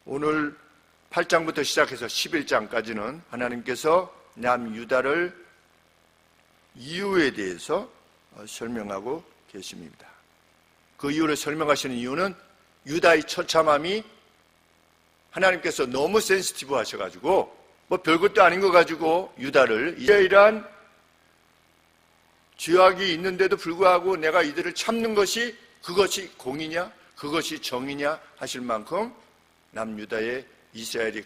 오늘 8장부터 시작해서 11장까지는 하나님께서 남유다를 이유에 대해서 설명하고 계십니다. 그 이유를 설명하시는 이유는 유다의 처참함이 하나님께서 너무 센시티브 하셔가지고 뭐 별것도 아닌 거 가지고 유다를 이러이러한 죄악이 있는데도 불구하고 내가 이들을 참는 것이 그것이 공이냐 그것이 정이냐 하실 만큼 남유다의 이스라엘이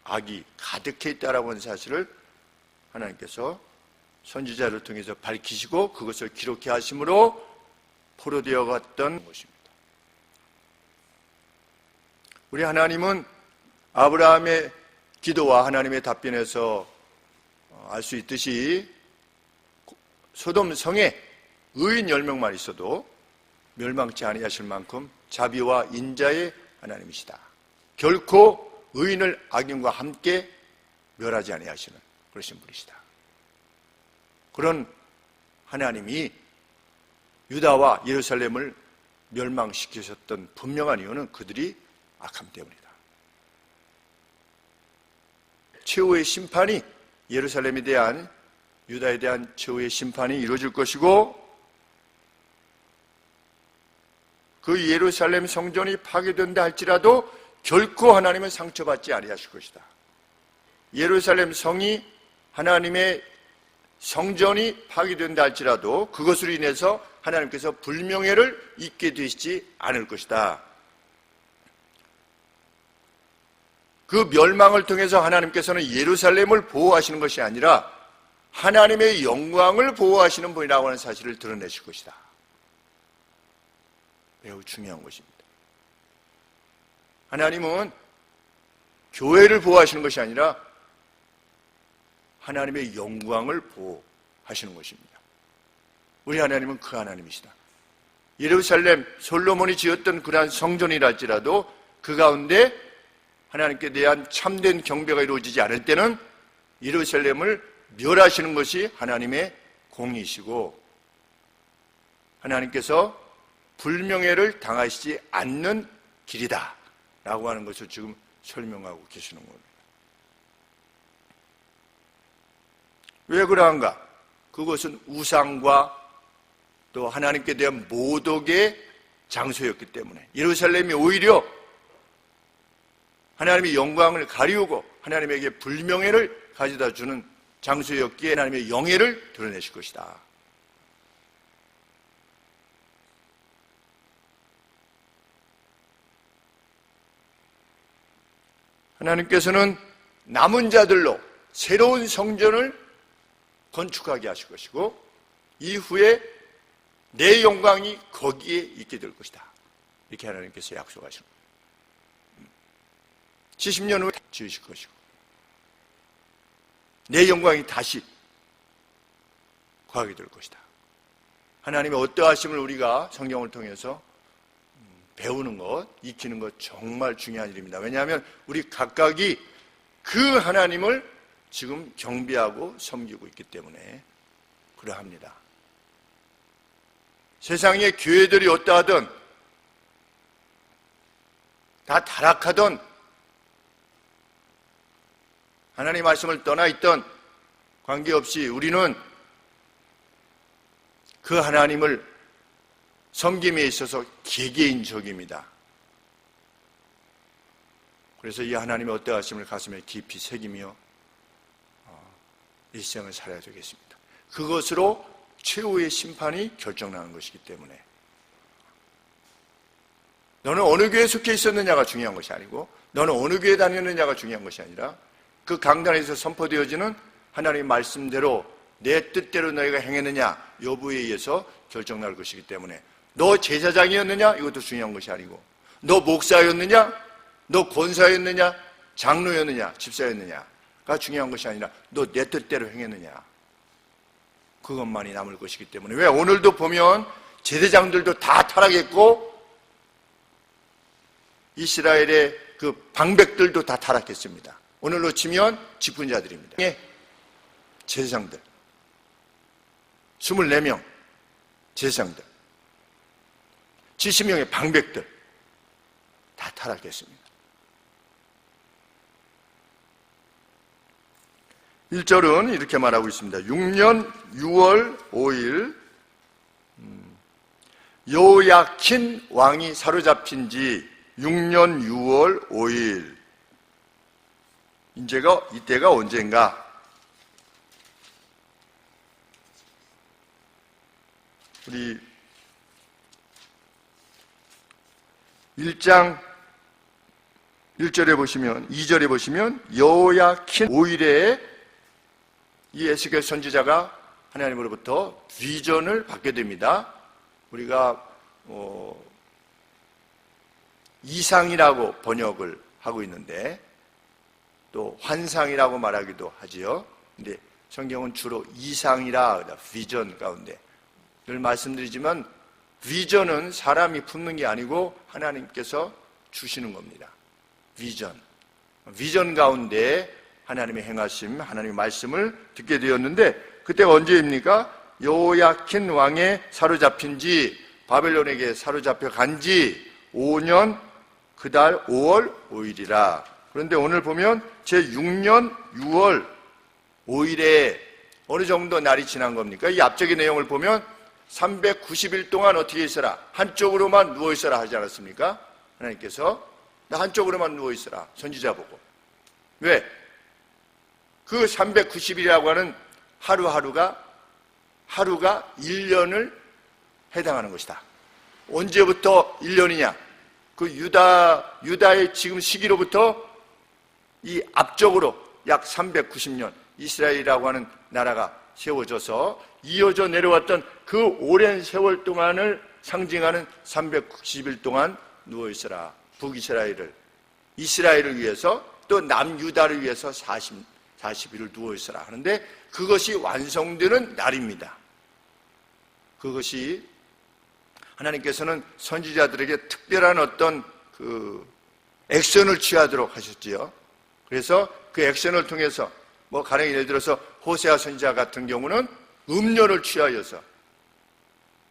악이 가득해 있다라고 하는 사실을 하나님께서 선지자를 통해서 밝히시고 그것을 기록해 하심으로 포로되어 갔던 것입니다. 우리 하나님은 아브라함의 기도와 하나님의 답변에서 알 수 있듯이 소돔 성에 의인 10명만 있어도 멸망치 아니하실 만큼 자비와 인자의 하나님이시다. 결코 의인을 악인과 함께 멸하지 아니하시는 그러신 분이시다. 그런 하나님이 유다와 예루살렘을 멸망시키셨던 분명한 이유는 그들이 악함 때문이다. 최후의 심판이 예루살렘에 대한 유다에 대한 최후의 심판이 이루어질 것이고 그 예루살렘 성전이 파괴된다 할지라도 결코 하나님은 상처받지 아니하실 것이다. 예루살렘 성이 하나님의 성전이 파괴된다 할지라도 그것으로 인해서 하나님께서 불명예를 입게 되시지 않을 것이다. 그 멸망을 통해서 하나님께서는 예루살렘을 보호하시는 것이 아니라 하나님의 영광을 보호하시는 분이라고 하는 사실을 드러내실 것이다. 매우 중요한 것입니다. 하나님은 교회를 보호하시는 것이 아니라 하나님의 영광을 보호하시는 것입니다. 우리 하나님은 그 하나님이시다. 예루살렘 솔로몬이 지었던 그러한 성전이라 할지라도 그 가운데 하나님께 대한 참된 경배가 이루어지지 않을 때는 예루살렘을 멸하시는 것이 하나님의 공이시고 하나님께서 불명예를 당하시지 않는 길이다 라고 하는 것을 지금 설명하고 계시는 겁니다. 왜 그러한가? 그것은 우상과 또 하나님께 대한 모독의 장소였기 때문에 예루살렘이 오히려 하나님의 영광을 가리우고 하나님에게 불명예를 가져다 주는 장소였기에 하나님의 영예를 드러내실 것이다. 하나님께서는 남은 자들로 새로운 성전을 건축하게 하실 것이고 이후에 내 영광이 거기에 있게 될 것이다. 이렇게 하나님께서 약속하시는 거예요. 70년 후에 지으실 것이고 내 영광이 다시 거하게 될 것이다. 하나님의 어떠하심을 우리가 성경을 통해서 배우는 것, 익히는 것 정말 중요한 일입니다. 왜냐하면 우리 각각이 그 하나님을 지금 경배하고 섬기고 있기 때문에 그러합니다. 세상의 교회들이 어떠하든 다 타락하던 하나님 말씀을 떠나 있던 관계없이 우리는 그 하나님을 섬김에 있어서 개개인적입니다. 그래서 이 하나님의 어떠하심을 가슴에 깊이 새기며 일생을 살아야 되겠습니다. 그것으로 최후의 심판이 결정나는 것이기 때문에 너는 어느 교회에 속해 있었느냐가 중요한 것이 아니고 너는 어느 교회에 다녔느냐가 중요한 것이 아니라 그 강단에서 선포되어지는 하나님의 말씀대로 내 뜻대로 너희가 행했느냐 여부에 의해서 결정날 것이기 때문에 너 제사장이었느냐 이것도 중요한 것이 아니고 너 목사였느냐 너 권사였느냐 장로였느냐 집사였느냐가 중요한 것이 아니라 너 내 뜻대로 행했느냐 그것만이 남을 것이기 때문에 왜 오늘도 보면 제사장들도 다 타락했고 이스라엘의 그 방백들도 다 타락했습니다. 오늘로 치면 직분자들입니다. 제사장들 24명 제사장들 70명의 방백들 다 타락했습니다. 1절은 이렇게 말하고 있습니다. 6년 6월 5일 여호야킨 왕이 사로잡힌 지 6년 6월 5일. 이때가 언젠가? 우리 1장 1절에 보시면, 2절에 보시면 여호야킨 5일에 이 에스겔 선지자가 하나님으로부터 비전을 받게 됩니다. 우리가 이상이라고 번역을 하고 있는데 또 환상이라고 말하기도 하지요. 근데 성경은 주로 이상이라 비전 가운데 늘 말씀드리지만 비전은 사람이 품는 게 아니고 하나님께서 주시는 겁니다. 비전 가운데 하나님의 행하심, 하나님의 말씀을 듣게 되었는데 그때가 언제입니까? 여호야킨 왕에 사로잡힌 지, 바벨론에게 사로잡혀 간 지 5년 그달 5월 5일이라. 그런데 오늘 보면 제6년 6월 5일에 어느 정도 날이 지난 겁니까? 이 앞쪽의 내용을 보면 390일 동안 어떻게 있어라? 한쪽으로만 누워있어라 하지 않았습니까? 하나님께서 나 한쪽으로만 누워있어라. 선지자 보고. 왜? 그 390일이라고 하는 하루가 1년을 해당하는 것이다. 언제부터 1년이냐? 그 유다의 지금 시기로부터 이 앞쪽으로 약 390년 이스라엘이라고 하는 나라가 세워져서 이어져 내려왔던 그 오랜 세월 동안을 상징하는 390일 동안 누워있어라. 이스라엘을 위해서 또 남유다를 위해서 40일을 누워있어라 하는데 그것이 완성되는 날입니다. 그것이 하나님께서는 선지자들에게 특별한 어떤 그 액션을 취하도록 하셨지요. 그래서 그 액션을 통해서 가령 예를 들어서 호세아 선지자 같은 경우는 음료를 취하여서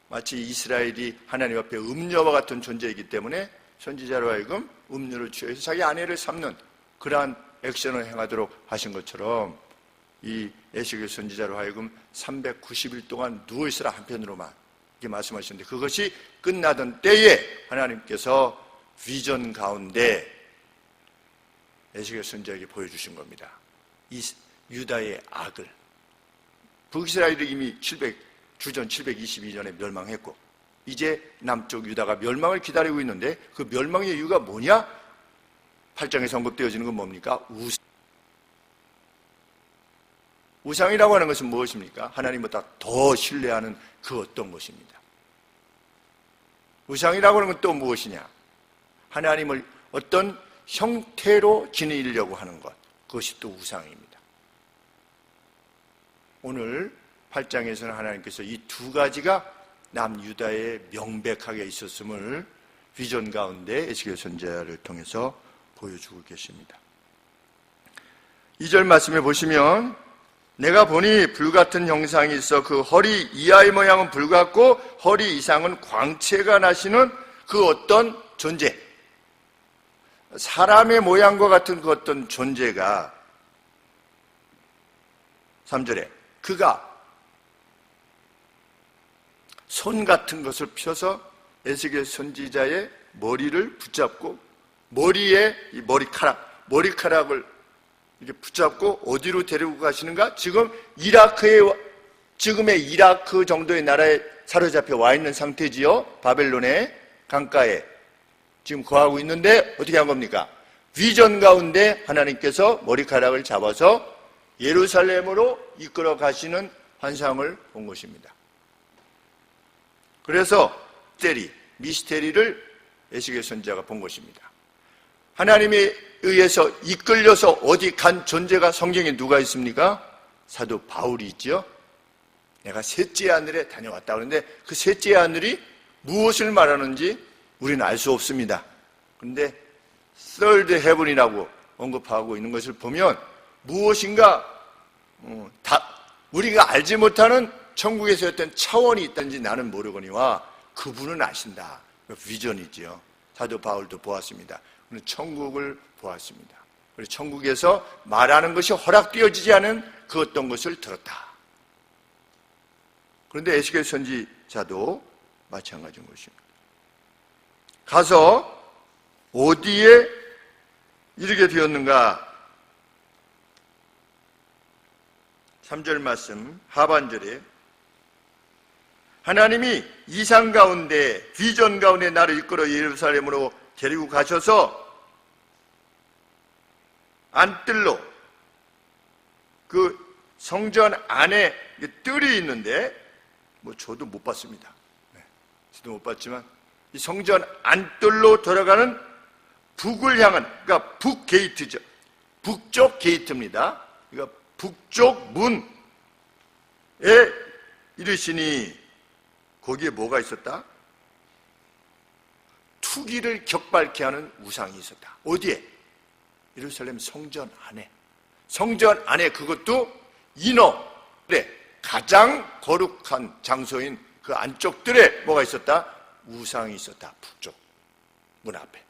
마치 이스라엘이 하나님 앞에 음료와 같은 존재이기 때문에 선지자로 하여금 음료를 취해서 자기 아내를 삼는 그러한 액션을 행하도록 하신 것처럼 이 에스겔 선지자로 하여금 390일 동안 누워있으라 한편으로만 이렇게 말씀하셨는데 그것이 끝나던 때에 하나님께서 비전 가운데 에스겔 선지자에게 보여주신 겁니다. 이 유다의 악을. 북이스라엘이 이미 주전 722년에 멸망했고 이제 남쪽 유다가 멸망을 기다리고 있는데 그 멸망의 이유가 뭐냐? 8장에서 언급되어지는 건 뭡니까? 우상이라고 하는 것은 무엇입니까? 하나님보다 더 신뢰하는 그 어떤 것입니다. 우상이라고 하는 건 또 무엇이냐? 하나님을 어떤 형태로 지니려고 하는 것. 그것이 또 우상입니다. 오늘 8장에서는 하나님께서 이 두 가지가 남유다에 명백하게 있었음을 비전 가운데 에스겔 선지자를 통해서 보여주고 계십니다. 2절 말씀에 보시면 내가 보니 불같은 형상이 있어 그 허리 이하의 모양은 불같고 허리 이상은 광채가 나시는 그 어떤 존재, 사람의 모양과 같은 그 어떤 존재가 3절에 그가 손 같은 것을 펴서 에스겔 선지자의 머리를 붙잡고 머리에 이 머리카락을 이렇게 붙잡고 어디로 데리고 가시는가? 지금의 이라크 정도의 나라에 사로잡혀 와 있는 상태지요. 바벨론의 강가에 지금 거하고 있는데 어떻게 한 겁니까? 비전 가운데 하나님께서 머리카락을 잡아서 예루살렘으로 이끌어 가시는 환상을 본 것입니다. 그래서 미스테리를 에스겔 선지자가 본 것입니다. 하나님에 의해서 이끌려서 어디 간 존재가 성경에 누가 있습니까? 사도 바울이 있죠. 내가 셋째 하늘에 다녀왔다 그러는데 그 셋째 하늘이 무엇을 말하는지 우리는 알 수 없습니다. 그런데 third heaven이라고 언급하고 있는 것을 보면 무엇인가 우리가 알지 못하는 천국에서 어떤 차원이 있다는지 나는 모르거니와 그분은 아신다. 비전이지요. 사도 바울도 보았습니다. 그는 천국을 보았습니다. 그리고 천국에서 말하는 것이 허락되어지지 않은 그 어떤 것을 들었다. 그런데 에스겔 선지자도 마찬가지인 것입니다. 가서 어디에 이르게 되었는가? 3절 말씀 하반절에 하나님이 이상 가운데 비전 가운데 나를 이끌어 예루살렘으로 데리고 가셔서 안뜰로 그 성전 안에 뜰이 있는데 저도 못 봤습니다. 저도 못 봤지만 이 성전 안뜰로 들어가는 북을 향한 그러니까 북 게이트죠. 북쪽 게이트입니다. 그러니까 북쪽 문에 이르시니 거기에 뭐가 있었다? 투기를 격발케 하는 우상이 있었다. 어디에? 예루살렘 성전 안에. 성전 안에 그것도 인어들의 가장 거룩한 장소인 그 안쪽들에 뭐가 있었다? 우상이 있었다. 북쪽 문 앞에.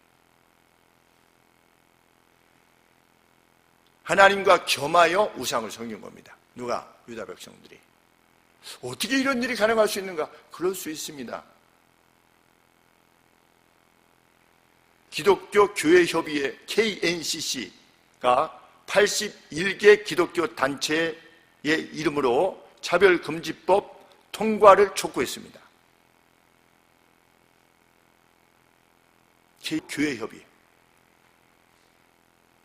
하나님과 겸하여 우상을 섬긴 겁니다. 누가? 유다 백성들이. 어떻게 이런 일이 가능할 수 있는가? 그럴 수 있습니다. 기독교 교회협의회 KNCC가 81개 기독교 단체의 이름으로 차별금지법 통과를 촉구했습니다. 교회협의회.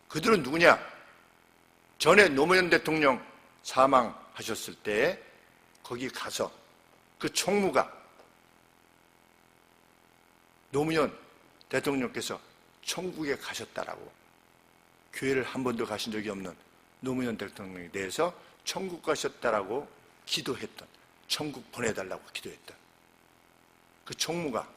그들은 누구냐? 전에 노무현 대통령 사망하셨을 때 거기 가서 그 총무가 노무현 대통령께서 천국에 가셨다라고, 교회를 한 번도 가신 적이 없는 노무현 대통령에 대해서 천국 가셨다라고 기도했던, 천국 보내달라고 기도했던 그 총무가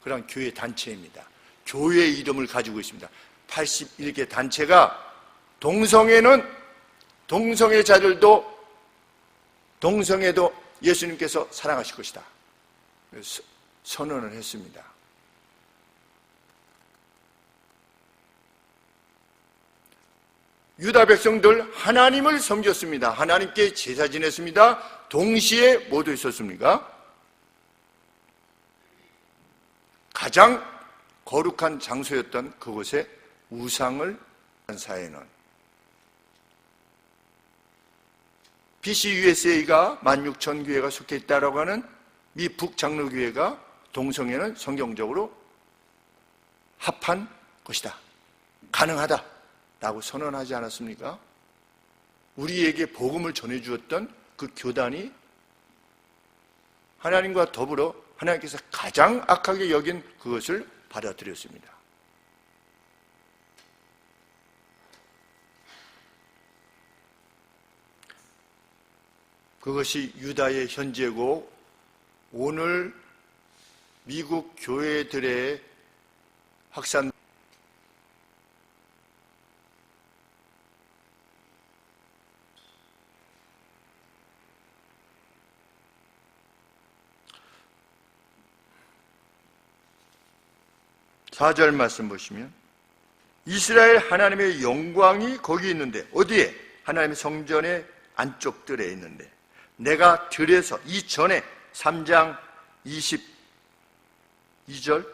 그런 교회 단체입니다. 교회 이름을 가지고 있습니다. 81개 단체가 동성애 자들도 동성애도 예수님께서 사랑하실 것이다. 선언을 했습니다. 유다 백성들 하나님을 섬겼습니다. 하나님께 제사 지냈습니다. 동시에 뭐도 있었습니까? 가장 거룩한 장소였던 그곳에 우상을 한 사회는 PCUSA가 16,000교회가 속해 있다고 하는 미 북장로교회가 동성애는 성경적으로 합한 것이다, 가능하다라고 선언하지 않았습니까? 우리에게 복음을 전해주었던 그 교단이 하나님과 더불어 하나님께서 가장 악하게 여긴 그것을 받아들였습니다. 그것이 유다의 현재고 오늘 미국 교회들의 확산, (4절) 말씀 보시면 이스라엘 하나님의 영광이 거기 있는데, 어디에? 하나님의 성전의 안쪽들에 있는데, 내가 들에서 이전에 3장 22절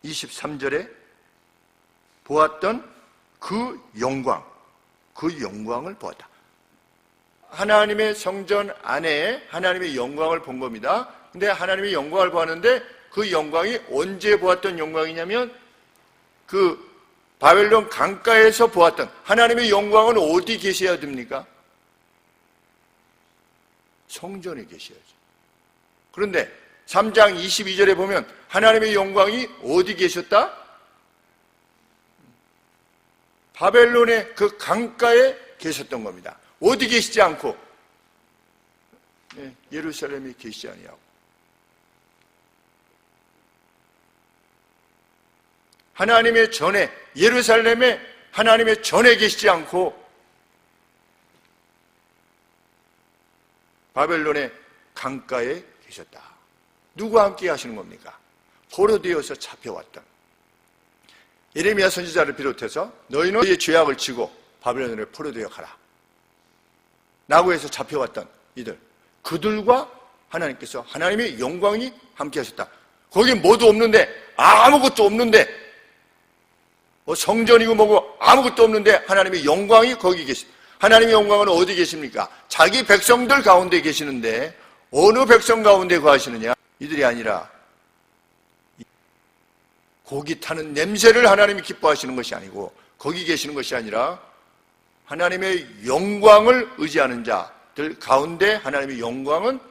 23절에 보았던 그 영광을 보았다. 하나님의 성전 안에 하나님의 영광을 본 겁니다. 근데 하나님의 영광을 보았는데 그 영광이 언제 보았던 영광이냐면 그 바벨론 강가에서 보았던 하나님의 영광은 어디 계셔야 됩니까? 성전에 계셔야죠. 그런데 3장 22절에 보면 하나님의 영광이 어디 계셨다? 바벨론의 그 강가에 계셨던 겁니다. 어디 계시지 않고 예루살렘에 계시지 아니하고, 하나님의 전에, 예루살렘에 하나님의 전에 계시지 않고 바벨론의 강가에 계셨다. 누구와 함께 하시는 겁니까? 포로되어서 잡혀왔던 예레미야 선지자를 비롯해서 너희는 너희의 죄악을 지고 바벨론으로 포로되어 가라 라고 해서 잡혀왔던 이들, 그들과 하나님께서 하나님의 영광이 함께 하셨다. 거기 뭐도 없는데, 아무것도 없는데, 성전이고 뭐고 아무것도 없는데 하나님의 영광이 거기 계십니다. 하나님의 영광은 어디 계십니까? 자기 백성들 가운데 계시는데 어느 백성 가운데 거하시느냐? 이들이 아니라 고기 타는 냄새를 하나님이 기뻐하시는 것이 아니고 거기 계시는 것이 아니라 하나님의 영광을 의지하는 자들 가운데 하나님의 영광은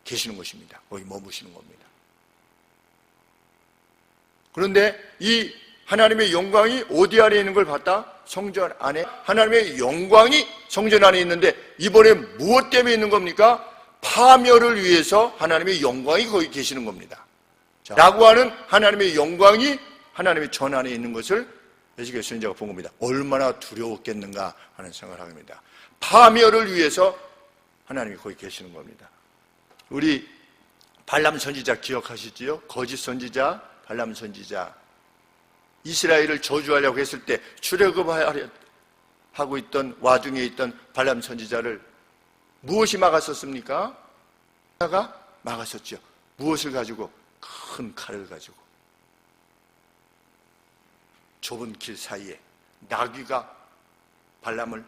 계시는 것입니다. 거기 머무시는 겁니다. 그런데 이 하나님의 영광이 어디 안에 있는 걸 봤다? 성전 안에. 하나님의 영광이 성전 안에 있는데 이번에 무엇 때문에 있는 겁니까? 파멸을 위해서 하나님의 영광이 거기 계시는 겁니다. 라고 하는 하나님의 영광이 하나님의 전 안에 있는 것을 에스겔 선지자가 본 겁니다. 얼마나 두려웠겠는가 하는 생각을 합니다. 파멸을 위해서 하나님이 거기 계시는 겁니다. 우리 발람 선지자 기억하시지요? 거짓 선지자, 발람 선지자. 이스라엘을 저주하려고 했을 때 출애굽하려 하고 있던 와중에 있던 발람 선지자를 무엇이 막았었습니까? 하나가 막았었죠. 무엇을 가지고? 큰 칼을 가지고. 좁은 길 사이에 나귀가 발람을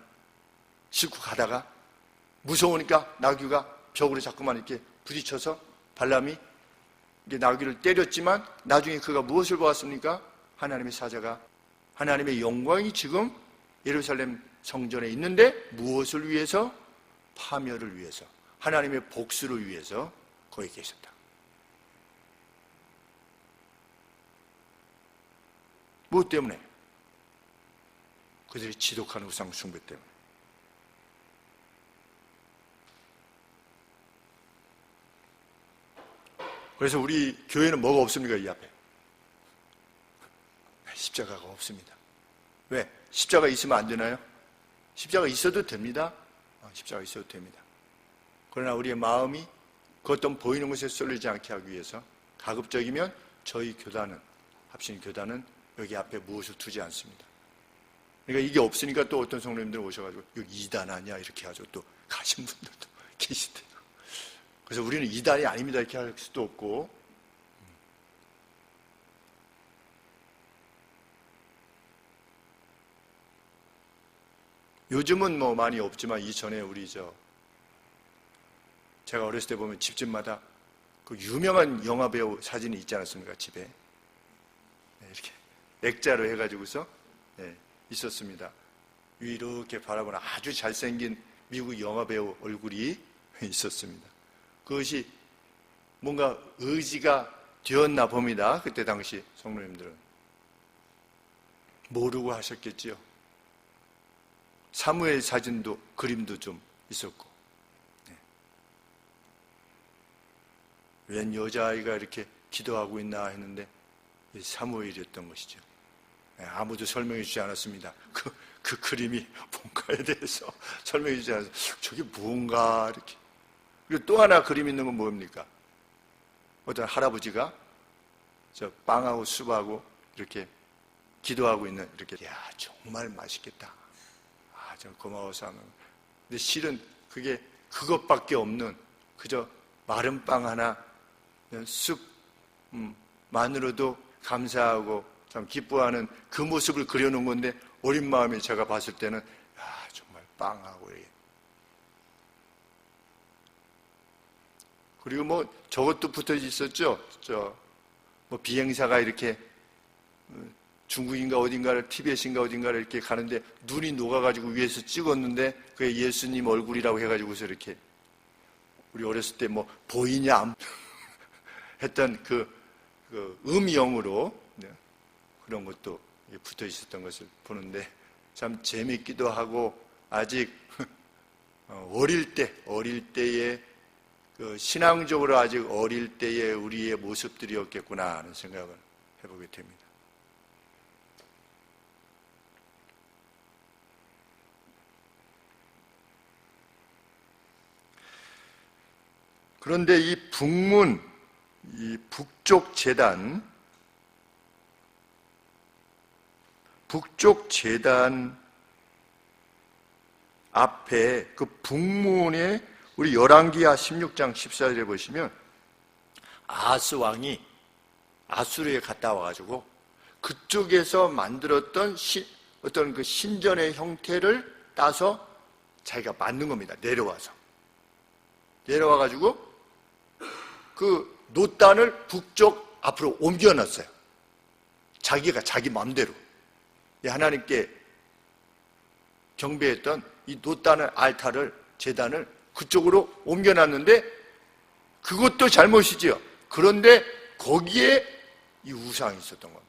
싣고 가다가 무서우니까 나귀가 벽으로 자꾸만 이렇게 부딪혀서 발람이 나귀를 때렸지만 나중에 그가 무엇을 보았습니까? 하나님의 사자가 하나님의 영광이 지금 예루살렘 성전에 있는데 무엇을 위해서? 파멸을 위해서, 하나님의 복수를 위해서 거기 계셨다. 무엇 때문에? 그들이 지독한 우상 숭배 때문에. 그래서 우리 교회는 뭐가 없습니까? 이 앞에 십자가가 없습니다. 왜? 십자가 있으면 안 되나요? 십자가 있어도 됩니다. 십자가 있어도 됩니다. 그러나 우리의 마음이 그 어떤 보이는 것에 쏠리지 않게 하기 위해서 가급적이면 저희 교단은, 합신 교단은 여기 앞에 무엇을 두지 않습니다. 그러니까 이게 없으니까 또 어떤 성도님들 오셔가지고 여기 이단 아니야 이렇게 하죠. 또 가신 분들도 계시대요. 그래서 우리는 이단이 아닙니다 이렇게 할 수도 없고, 요즘은 뭐 많이 없지만 이전에 우리 제가 어렸을 때 보면 집집마다 그 유명한 영화 배우 사진이 있지 않았습니까? 집에 이렇게 액자로 해가지고서 있었습니다. 이렇게 바라보는 아주 잘생긴 미국 영화 배우 얼굴이 있었습니다. 그것이 뭔가 의지가 되었나 봅니다. 그때 당시 성도님들은 모르고 하셨겠지요. 사무엘 사진도, 그림도 좀 있었고, 웬 여자아이가 이렇게 기도하고 있나 했는데 사무엘이었던 것이죠. 아무도 설명해 주지 않았습니다. 그 그림이 뭔가에 대해서 설명해 주지 않아서 저게 뭔가 이렇게. 그리고 또 하나 그림 있는 건 뭡니까? 어떤 할아버지가 저 빵하고 숲하고 이렇게 기도하고 있는 이렇게. 야, 정말 맛있겠다. 좀 고마워서 하는. 근데 실은 그게 그것밖에 없는 그저 마른 빵 하나, 쑥만으로도 감사하고 참 기뻐하는 그 모습을 그려놓은 건데 어린 마음에 제가 봤을 때는 야, 정말 빵하고 이게. 그리고 뭐 저것도 붙어져 있었죠. 뭐 비행사가 이렇게 중국인가 어딘가를, 티벳인가 어딘가를 이렇게 가는데 눈이 녹아가지고 위에서 찍었는데 그게 예수님 얼굴이라고 해가지고서 이렇게 우리 어렸을 때 뭐 보이냐 안 했던 그 음영으로 그런 것도 붙어 있었던 것을 보는데 참 재밌기도 하고 아직 어릴 때의 그 신앙적으로 아직 어릴 때의 우리의 모습들이었겠구나 하는 생각을 해보게 됩니다. 그런데 이 북쪽 제단, 북쪽 제단 앞에 그 북문에 우리 열왕기하 16장 14절에 보시면 아하스 왕이 아수르에 갔다 와가지고 그쪽에서 만들었던 어떤 그 신전의 형태를 따서 자기가 만든 겁니다. 내려와가지고 그 노단을 북쪽 앞으로 옮겨놨어요. 자기가 자기 마음대로 하나님께 경배했던 이 노단을 알타를 제단을 그쪽으로 옮겨놨는데 그것도 잘못이지요. 그런데 거기에 이 우상이 있었던 겁니다.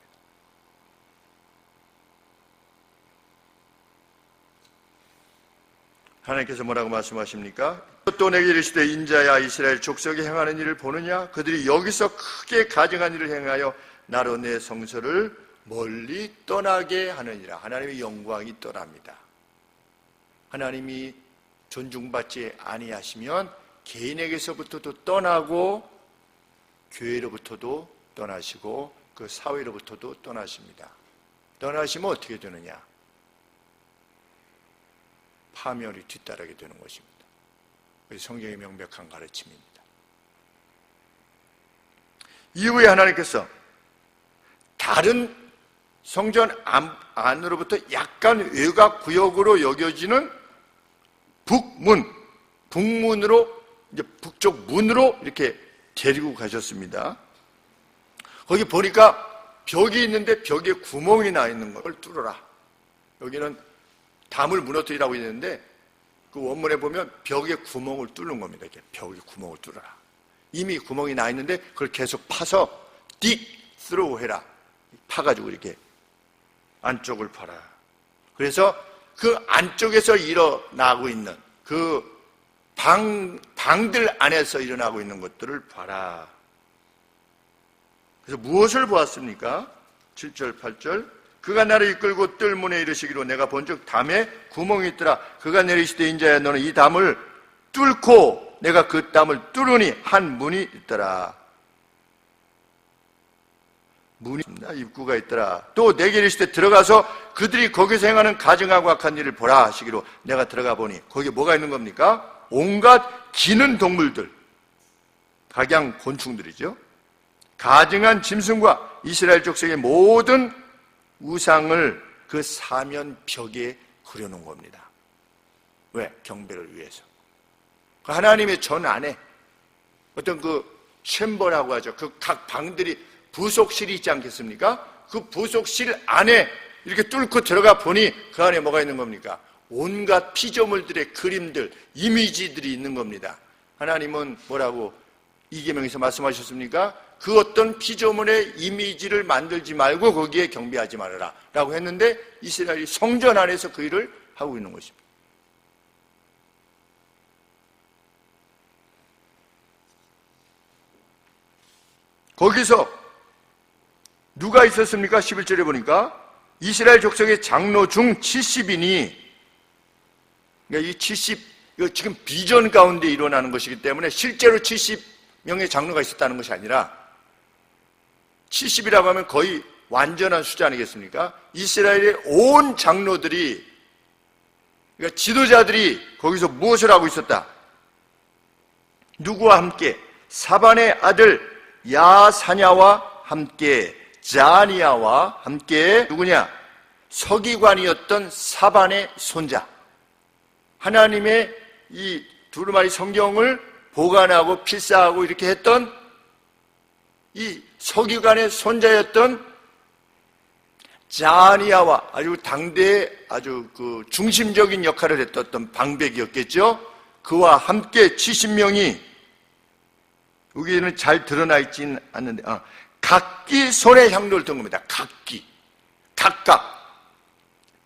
하나님께서 뭐라고 말씀하십니까? 또 내게 이르시되 인자야 이스라엘 족속이 행하는 일을 보느냐? 그들이 여기서 크게 가증한 일을 행하여 나로 내 성소를 멀리 떠나게 하느니라. 하나님의 영광이 떠납니다. 하나님이 존중받지 아니하시면 개인에게서부터도 떠나고 교회로부터도 떠나시고 그 사회로부터도 떠나십니다. 떠나시면 어떻게 되느냐? 파멸이 뒤따르게 되는 것입니다. 성경의 명백한 가르침입니다. 이후에 하나님께서 다른 성전 안으로부터 약간 외곽 구역으로 여겨지는 북문으로 이제 북쪽 문으로 이렇게 데리고 가셨습니다. 거기 보니까 벽이 있는데 벽에 구멍이 나 있는 걸 뚫어라. 여기는 담을 무너뜨리라고 있는데 그 원문에 보면 벽에 구멍을 뚫는 겁니다. 이렇게 벽에 구멍을 뚫어라. 이미 구멍이 나 있는데 그걸 계속 파서 dig through 해라. 파가지고 이렇게 안쪽을 파라. 그래서 그 안쪽에서 일어나고 있는 그 방들 안에서 일어나고 있는 것들을 봐라. 그래서 무엇을 보았습니까? 7절, 8절. 그가 나를 이끌고 뜰문에 이르시기로 내가 본즉 담에 구멍이 있더라. 그가 내리시되 인자야 너는 이 담을 뚫고 내가 그 담을 뚫으니 한 문이 있더라. 문이 있습니다. 입구가 있더라. 또 내게 이르시되 들어가서 그들이 거기서 행하는 가증하고 악한 일을 보라 하시기로 내가 들어가 보니 거기에 뭐가 있는 겁니까? 온갖 기는 동물들, 각양 곤충들이죠. 가증한 짐승과 이스라엘 족속의 모든 우상을 그 사면벽에 그려놓은 겁니다. 왜? 경배를 위해서. 하나님의 전 안에 어떤 그 챔버라고 하죠. 그 각 방들이 부속실이 있지 않겠습니까? 그 부속실 안에 이렇게 뚫고 들어가 보니 그 안에 뭐가 있는 겁니까? 온갖 피조물들의 그림들, 이미지들이 있는 겁니다. 하나님은 뭐라고 이계명에서 말씀하셨습니까? 그 어떤 피조물의 이미지를 만들지 말고 거기에 경배하지 말아라 라고 했는데 이스라엘이 성전 안에서 그 일을 하고 있는 것입니다. 거기서 누가 있었습니까? 11절에 보니까 이스라엘 족속의 장로 중 70인이, 그러니까 이 70, 이거 지금 비전 가운데 일어나는 것이기 때문에 실제로 70명의 장로가 있었다는 것이 아니라 70이라고 하면 거의 완전한 숫자 아니겠습니까? 이스라엘의 온 장로들이, 그러니까 지도자들이 거기서 무엇을 하고 있었다? 누구와 함께? 사반의 아들 야사냐와 함께, 자니아와 함께, 누구냐? 서기관이었던 사반의 손자, 하나님의 이 두루마리 성경을 보관하고 필사하고 이렇게 했던 이 서기관의 손자였던 자니아와 아주 당대의 아주 그 중심적인 역할을 했던 방백이었겠죠. 그와 함께 70명이, 여기에는 잘 드러나 있지는 않는데 각기 손에 향로를 든 겁니다. 각각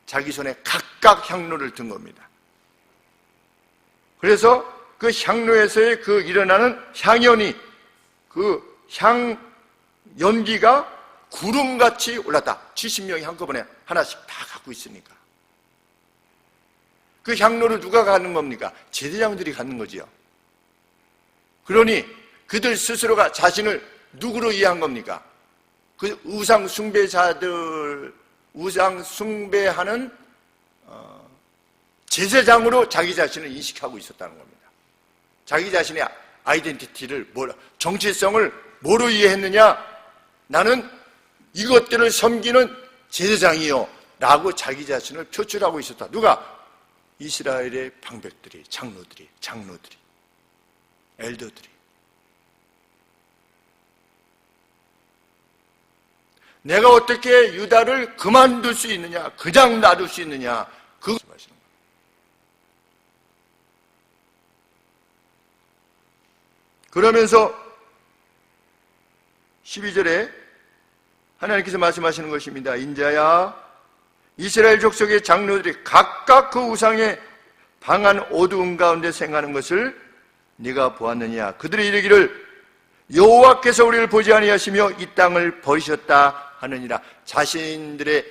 자기 손에 각각 향로를 든 겁니다. 그래서 그 향로에서의 그 일어나는 향연이, 그 향 연기가 구름같이 올랐다. 70명이 한꺼번에 하나씩 다 갖고 있으니까. 그 향로를 누가 갖는 겁니까? 제사장들이 갖는 거지요. 그러니 그들 스스로가 자신을 누구로 이해한 겁니까? 그 우상 숭배자들의 우상 숭배하는 제사장으로 자기 자신을 인식하고 있었다는 겁니다. 자기 자신의 아이덴티티를, 정체성을 뭐로 이해했느냐? 나는 이것들을 섬기는 제사장이요 라고 자기 자신을 표출하고 있었다. 누가? 이스라엘의 방백들이, 장로들이, 엘더들이. 내가 어떻게 유다를 그만둘 수 있느냐, 그냥 놔둘 수 있느냐, 그거 말씀하시는 거예요. 그러면서 12절에 하나님께서 말씀하시는 것입니다. 인자야, 이스라엘 족속의 장로들이 각각 그 우상의 방한 어두운 가운데 생하는 것을 네가 보았느냐? 그들이 이르기를 여호와께서 우리를 보지 아니하시며 이 땅을 버리셨다 하느니라. 자신들의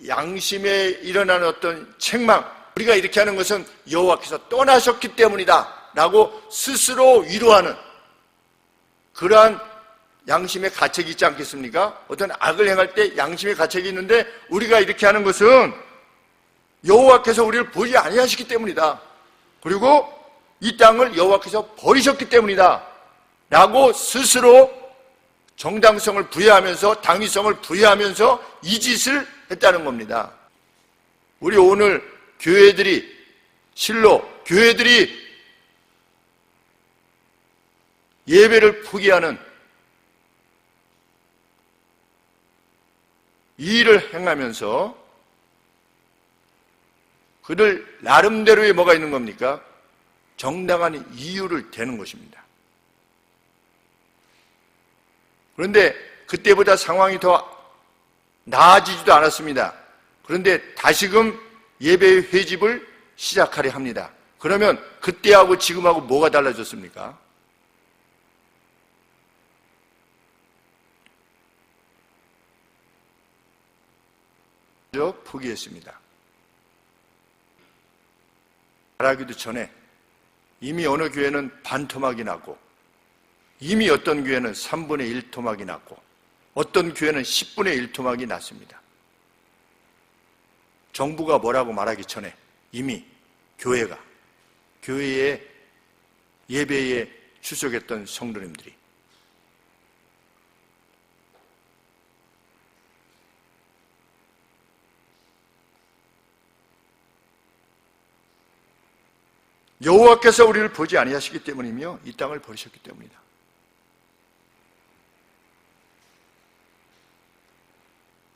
양심에 일어나는 어떤 책망, 우리가 이렇게 하는 것은 여호와께서 떠나셨기 때문이다 라고 스스로 위로하는 그러한 양심의 가책이 있지 않겠습니까? 어떤 악을 행할 때 양심의 가책이 있는데 우리가 이렇게 하는 것은 여호와께서 우리를 보지 아니하시기 때문이다. 그리고 이 땅을 여호와께서 버리셨기 때문이다 라고 스스로 정당성을 부여하면서, 당위성을 부여하면서 이 짓을 했다는 겁니다. 우리 오늘 교회들이, 실로 교회들이 예배를 포기하는 이 일을 행하면서 그들 나름대로의 뭐가 있는 겁니까? 정당한 이유를 대는 것입니다. 그런데 그때보다 상황이 더 나아지지도 않았습니다. 그런데 다시금 예배 회집을 시작하려 합니다. 그러면 그때하고 지금하고 뭐가 달라졌습니까? 포기했습니다. 말하기도 전에 이미 어느 교회는 반토막이 나고, 이미 어떤 교회는 3분의 1 토막이 났고, 어떤 교회는 10분의 1 토막이 났습니다. 정부가 뭐라고 말하기 전에 이미 교회의 예배에 출석했던 성도님들이 여호와께서 우리를 보지 아니하시기 때문이며 이 땅을 버리셨기 때문이다.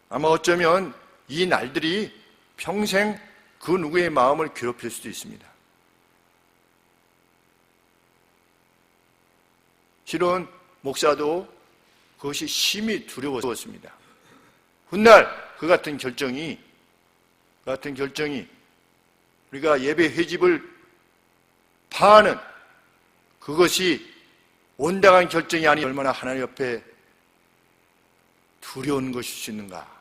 아마 어쩌면 이 날들이 평생 그 누구의 마음을 괴롭힐 수도 있습니다. 실은 목사도 그것이 심히 두려웠습니다. 훗날 그 같은 결정이 우리가 예배 회집을 파하는 그것이 온당한 결정이 아니 얼마나 하나님 옆에 두려운 것일 수 있는가.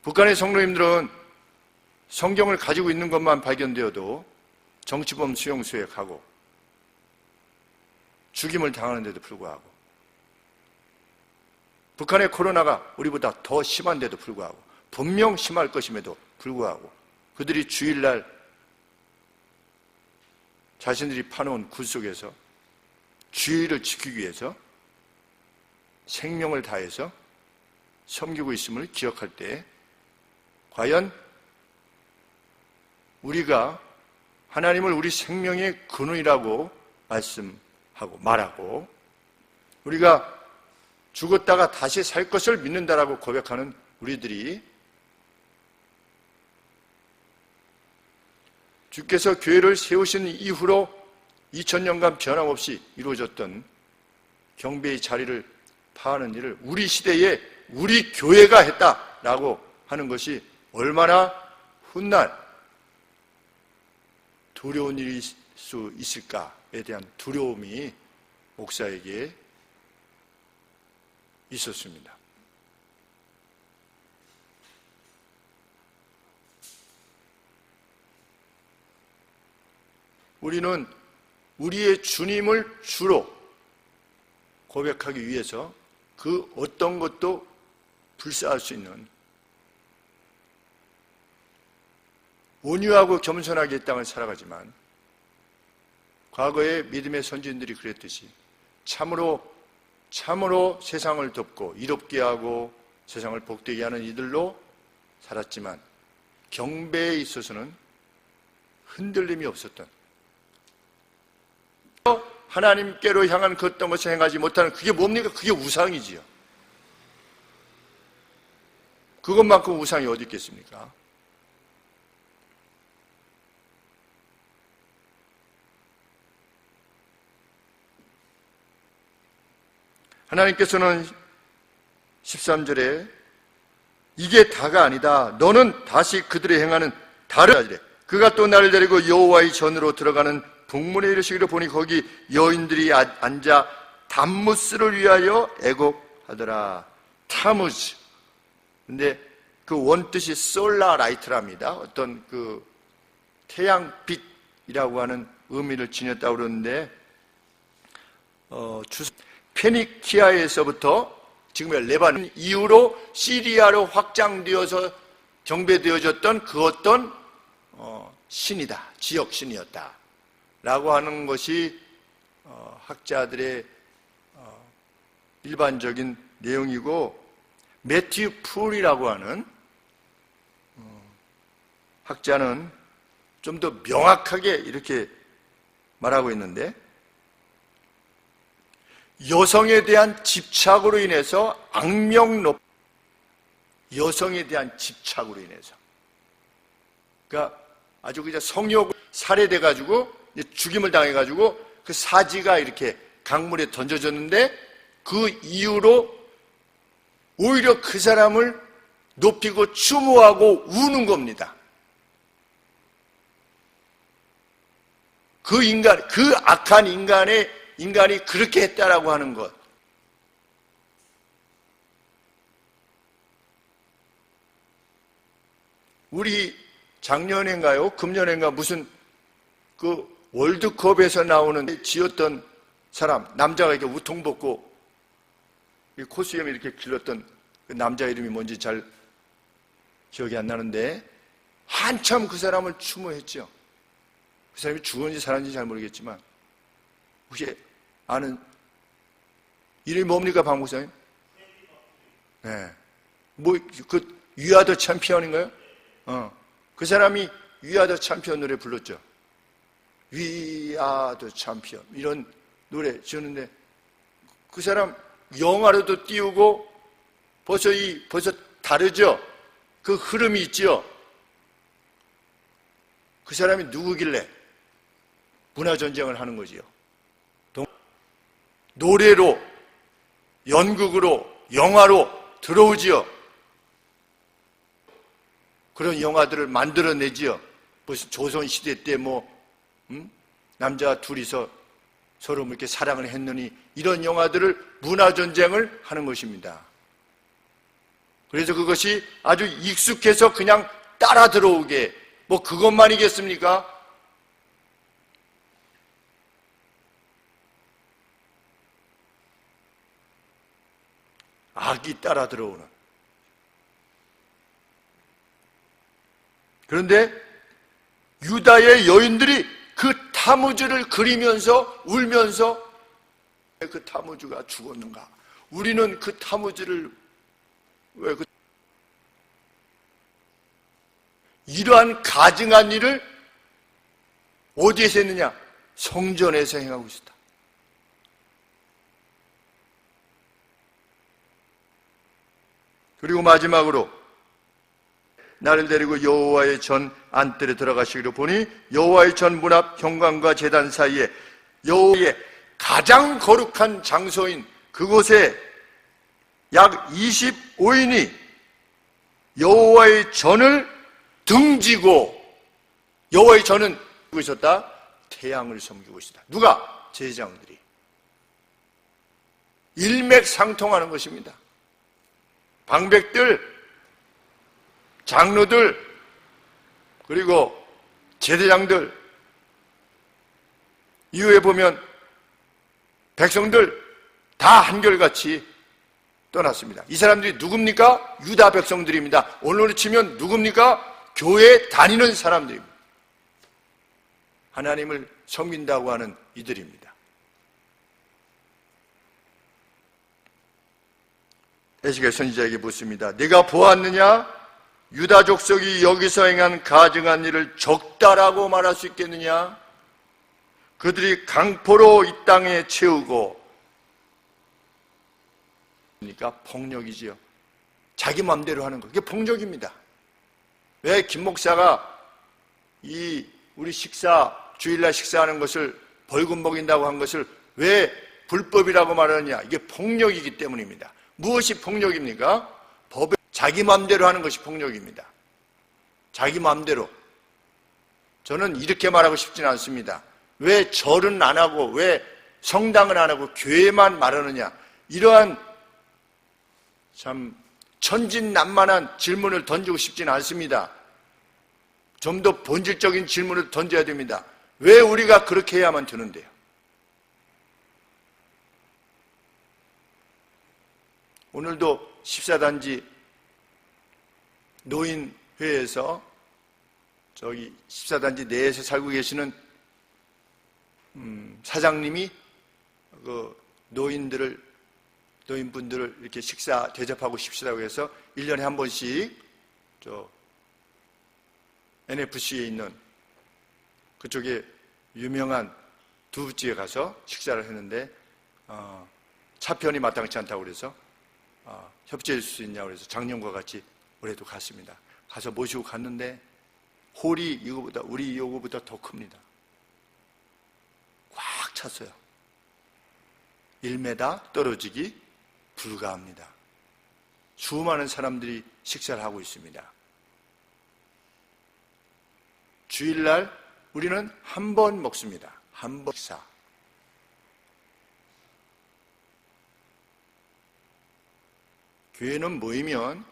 북한의 성도님들은 성경을 가지고 있는 것만 발견되어도 정치범 수용소에 가고 죽임을 당하는데도 불구하고, 북한의 코로나가 우리보다 더 심한데도 불구하고, 분명 심할 것임에도 불구하고 그들이 주일날 자신들이 파놓은 굴 속에서 주의를 지키기 위해서 생명을 다해서 섬기고 있음을 기억할 때 과연 우리가 하나님을 우리 생명의 근원이라고 말씀하고 말하고 우리가 죽었다가 다시 살 것을 믿는다라고 고백하는 우리들이 주께서 교회를 세우신 이후로 2000년간 변함없이 이루어졌던 경배의 자리를 파하는 일을 우리 시대에 우리 교회가 했다라고 하는 것이 얼마나 훗날 두려운 일일 수 있을까에 대한 두려움이 목사에게 있었습니다. 우리는 우리의 주님을 주로 고백하기 위해서 그 어떤 것도 불사할 수 있는 온유하고 겸손하게 이 땅을 살아가지만 과거의 믿음의 선진들이 그랬듯이 참으로 세상을 덮고 이롭게 하고 세상을 복되게 하는 이들로 살았지만 경배에 있어서는 흔들림이 없었던, 하나님께로 향한 그 어떤 것을 행하지 못하는, 그게 뭡니까? 그게 우상이지요. 그것만큼 우상이 어디 있겠습니까? 하나님께서는 13절에 이게 다가 아니다. 너는 다시 그들이 행하는 다른 아지래. 그가 또 나를 데리고 여호와의 전으로 들어가는 북문에 이르시기를 보니 거기 여인들이 앉아 담무스를 위하여 애곡하더라. 타무즈. 근데 그 원뜻이 솔라라이트랍니다. 어떤 그 태양빛이라고 하는 의미를 지녔다고 그러는데, 페니키아에서부터 지금의 레바논 이후로 시리아로 확장되어서 경배되어졌던 그 어떤 신이다, 지역 신이었다 라고 하는 것이 학자들의 일반적인 내용이고, 매튜 풀이라고 하는 학자는 좀 더 명확하게 이렇게 말하고 있는데, 여성에 대한 집착으로 인해서 여성에 대한 집착으로 인해서, 그러니까 아주 그냥 성욕 살해돼가지고 죽임을 당해가지고 그 사지가 이렇게 강물에 던져졌는데, 그 이후로 오히려 그 사람을 높이고 추모하고 우는 겁니다. 그 악한 인간이 그렇게 했다라고 하는 것. 우리 작년인가요? 금년인가 무슨 그 월드컵에서 나오는 지었던 사람, 남자가 이렇게 우통 벗고 코수염이 이렇게 길렀던 그 남자 이름이 뭔지 잘 기억이 안 나는데, 한참 그 사람을 추모했죠. 그 사람이 죽었는지 살았는지 잘 모르겠지만, 혹시 아는 이름이 뭡니까, 박 목사님? 네. 그 위아더 챔피언인가요? 그 사람이 위아더 챔피언 노래 불렀죠. 위아더 챔피언 이런 노래 지었는데, 그 사람 영화로도 띄우고 벌써 다르죠? 그 흐름이 있죠? 그 사람이 누구길래 문화전쟁을 하는 거지요? 노래로, 연극으로, 영화로 들어오지요. 그런 영화들을 만들어내지요. 무슨 조선시대 때 남자 둘이서 서로 이렇게 사랑을 했느니, 이런 영화들을 문화전쟁을 하는 것입니다. 그래서 그것이 아주 익숙해서 그냥 따라 들어오게, 그것만이겠습니까? 악이 따라 들어오는. 그런데 유다의 여인들이 그 타무즈를 그리면서 울면서, 왜 그 타무즈가 죽었는가? 우리는 그 타무즈를 왜 이러한 가증한 일을 어디에서 했느냐? 성전에서 행하고 있었다. 그리고 마지막으로 나를 데리고 여호와의 전 안뜰에 들어가시기로 보니, 여호와의 전 문 앞 현관과 제단 사이에 여호와의 가장 거룩한 장소인 그곳에 약 25인이 여호와의 전을 등지고, 여호와의 전은 누구 있었다? 태양을 섬기고 있었다. 누가? 제사장들이. 일맥상통하는 것입니다. 방백들, 장로들, 그리고 제사장들, 이후에 보면 백성들 다 한결같이 떠났습니다. 이 사람들이 누굽니까? 유다 백성들입니다. 오늘로 치면 누굽니까? 교회 다니는 사람들입니다. 하나님을 섬긴다고 하는 이들입니다. 에스겔 선지자에게 묻습니다. 네가 보았느냐? 유다 족속이 여기서 행한 가증한 일을 적다라고 말할 수 있겠느냐? 그들이 강포로 이 땅에 채우고, 그러니까 폭력이지요. 자기 마음대로 하는 거. 그게 폭력입니다. 왜 김 목사가 우리 주일날 식사하는 것을 벌금 먹인다고 한 것을 왜 불법이라고 말하느냐? 이게 폭력이기 때문입니다. 무엇이 폭력입니까? 법에 자기 마음대로 하는 것이 폭력입니다. 자기 마음대로. 저는 이렇게 말하고 싶지는 않습니다. 왜 절은 안 하고 왜 성당은 안 하고 교회만 말하느냐? 이러한 참 천진난만한 질문을 던지고 싶지는 않습니다. 좀 더 본질적인 질문을 던져야 됩니다. 왜 우리가 그렇게 해야만 되는데요? 오늘도 14단지 노인회에서 저기 14단지 내에서 살고 계시는 사장님이 그 노인분들을 이렇게 식사 대접하고 싶시다고 해서 1년에 한 번씩 NFC에 있는 그쪽에 유명한 두부집에 가서 식사를 했는데 차편이 마땅치 않다고 그래서 협조해 줄 수 있냐고 그래서 작년과 같이 올해도 갔습니다. 가서 모시고 갔는데 홀이 우리 요거보다 더 큽니다. 꽉 찼어요. 1m 떨어지기 불가합니다. 수많은 사람들이 식사를 하고 있습니다. 주일날 우리는 한 번 먹습니다. 한 번 식사. 교회는 모이면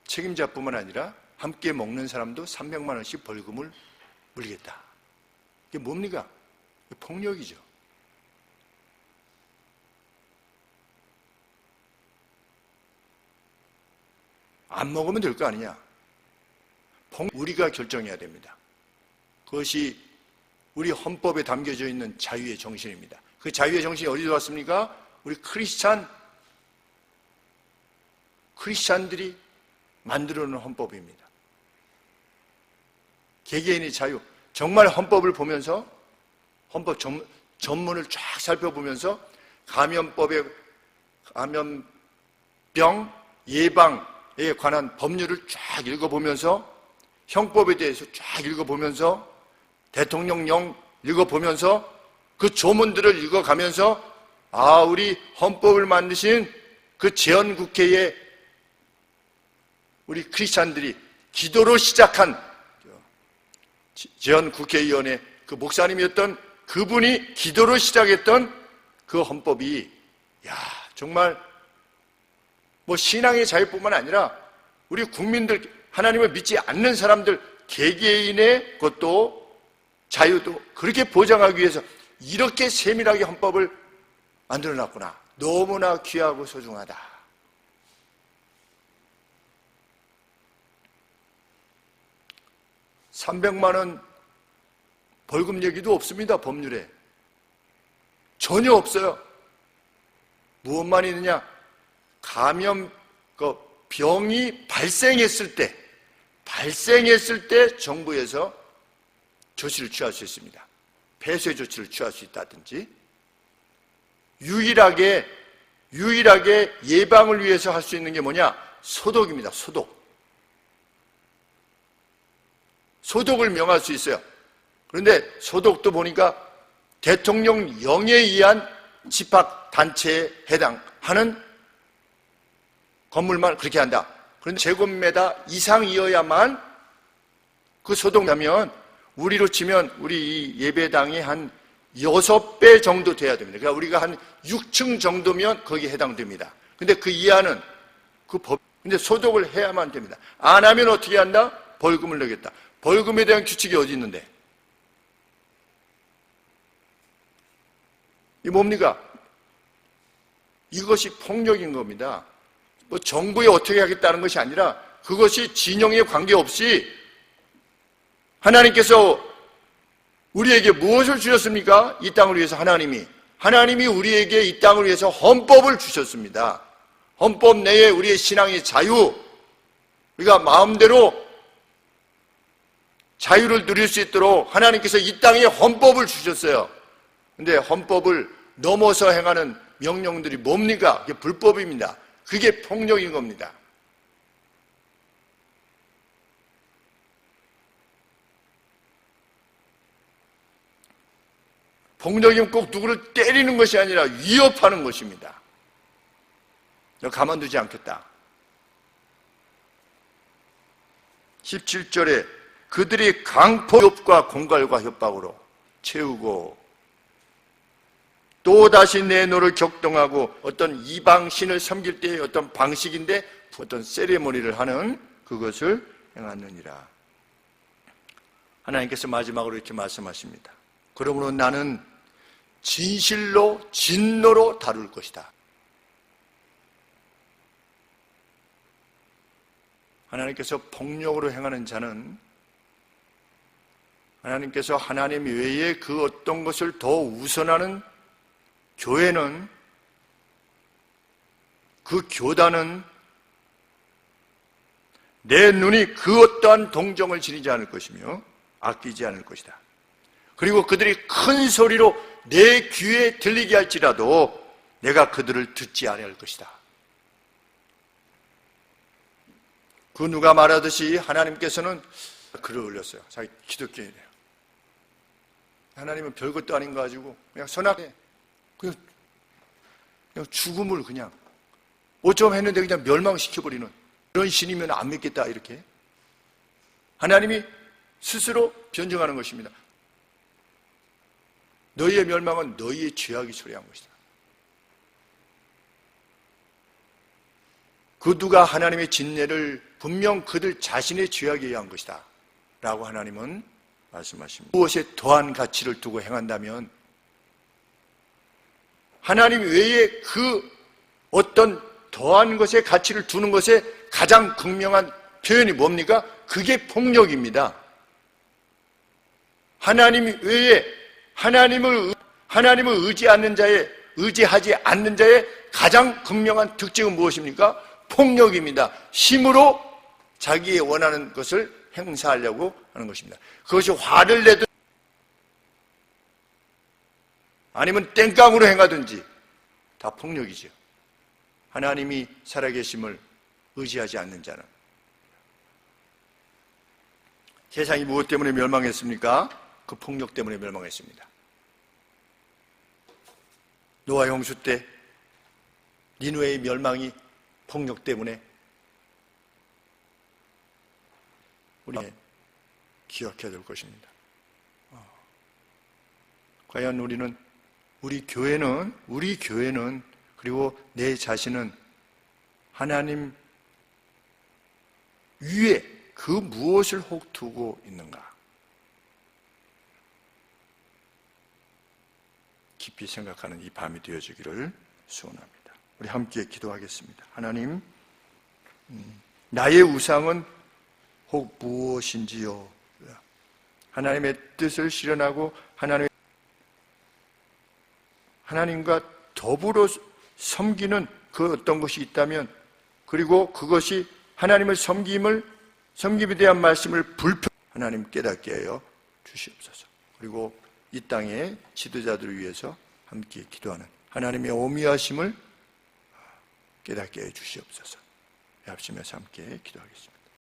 책임자뿐만 아니라 함께 먹는 사람도 300만 원씩 벌금을 물겠다. 이게 뭡니까? 폭력이죠. 안 먹으면 될 거 아니냐? 우리가 결정해야 됩니다. 그것이 우리 헌법에 담겨져 있는 자유의 정신입니다. 그 자유의 정신이 어디서 왔습니까? 우리 크리스찬들이 만들어놓은 헌법입니다. 개개인의 자유. 정말 헌법을 보면서 헌법 전문을 쫙 살펴보면서 감염병 예방에 관한 법률을 쫙 읽어보면서 형법에 대해서 쫙 읽어보면서 대통령령 읽어보면서 그 조문들을 읽어가면서 우리 헌법을 만드신 그 재헌국회에 우리 크리스찬들이 기도로 시작한 재헌국회의원의 그 목사님이었던 그분이 기도로 시작했던 그 헌법이 정말 신앙의 자유뿐만 아니라 우리 국민들, 하나님을 믿지 않는 사람들 개개인의 것도 자유도 그렇게 보장하기 위해서 이렇게 세밀하게 헌법을 만들어놨구나. 너무나 귀하고 소중하다. $300만 벌금 얘기도 없습니다. 법률에. 전혀 없어요. 무엇만 있느냐? 병이 발생했을 때 정부에서 조치를 취할 수 있습니다. 폐쇄 조치를 취할 수 있다든지 유일하게 예방을 위해서 할 수 있는 게 뭐냐? 소독입니다. 소독을 명할 수 있어요. 그런데 소독도 보니까 대통령령에 의한 집합단체에 해당하는 건물만 그렇게 한다. 그런데 제곱미터 이상이어야만 그 소독하면 우리로 치면 우리 이 예배당이 한 6배 정도 돼야 됩니다. 그러니까 우리가 한 6층 정도면 거기에 해당됩니다. 근데 그 이하는 근데 소독을 해야만 됩니다. 안 하면 어떻게 한다? 벌금을 내겠다. 벌금에 대한 규칙이 어디 있는데? 이 뭡니까? 이것이 폭력인 겁니다. 뭐 정부에 어떻게 하겠다는 것이 아니라 그것이 진영에 관계없이 하나님께서 우리에게 무엇을 주셨습니까? 이 땅을 위해서 하나님이 우리에게 이 땅을 위해서 헌법을 주셨습니다. 헌법 내에 우리의 신앙의 자유, 우리가 마음대로 자유를 누릴 수 있도록 하나님께서 이 땅에 헌법을 주셨어요. 근데 헌법을 넘어서 행하는 명령들이 뭡니까? 그게 불법입니다. 그게 폭력인 겁니다. 폭력이면 꼭 누구를 때리는 것이 아니라 위협하는 것입니다. 너 가만두지 않겠다. 17절에 그들이 강포협과 공갈과 협박으로 채우고 또다시 내 노를 격동하고 어떤 이방신을 섬길 때의 어떤 방식인데 어떤 세리머니를 하는 그것을 행하느니라. 하나님께서 마지막으로 이렇게 말씀하십니다. 그러므로 나는 진실로 진노로 다룰 것이다. 하나님께서 폭력으로 행하는 자는 하나님께서 하나님 외에 그 어떤 것을 더 우선하는 교회는, 그 교단은 내 눈이 그 어떠한 동정을 지니지 않을 것이며 아끼지 않을 것이다. 그리고 그들이 큰 소리로 내 귀에 들리게 할지라도 내가 그들을 듣지 아니할 것이다. 그 누가 말하듯이 하나님께서는 글을 올렸어요. 자기 기독교인이에요. 하나님은 별것도 아닌 거 가지고 그냥 선악해. 그냥 죽음을 그냥 어쩜 했는데 그냥 멸망시켜버리는 그런 신이면 안 믿겠다 이렇게 하나님이 스스로 변증하는 것입니다. 너희의 멸망은 너희의 죄악이 초래한 것이다. 그 누가 하나님의 진례를 분명 그들 자신의 죄악에 의한 것이다 라고 하나님은 말씀하십니다. 무엇에 더한 가치를 두고 행한다면 하나님 외에 그 어떤 더한 것에 가치를 두는 것에 가장 극명한 표현이 뭡니까? 그게 폭력입니다. 하나님 외에 하나님을 의지하지 않는 자의 가장 극명한 특징은 무엇입니까? 폭력입니다. 힘으로 자기의 원하는 것을 행사하려고 하는 것입니다. 그것이 화를 내든 아니면 땡깡으로 행하든지 다 폭력이죠. 하나님이 살아계심을 의지하지 않는 자는. 세상이 무엇 때문에 멸망했습니까? 그 폭력 때문에 멸망했습니다. 노아 홍수 때 니느웨의 멸망이 폭력 때문에 우리 기억해야 될 것입니다. 과연 우리 교회는 그리고 내 자신은 하나님 위에 그 무엇을 혹 두고 있는가? 깊이 생각하는 이 밤이 되어주기를 소원합니다. 우리 함께 기도하겠습니다. 하나님, 나의 우상은 혹 무엇인지요? 하나님의 뜻을 실현하고 하나님과 더불어 섬기는 그 어떤 것이 있다면, 그리고 그것이 하나님을 섬김에 대한 말씀을 하나님 깨닫게 하여 주시옵소서. 그리고 이 땅의 지도자들을 위해서 함께 기도하는 하나님의 오미하심을 깨닫게 해 주시옵소서. 합심해서 함께 기도하겠습니다.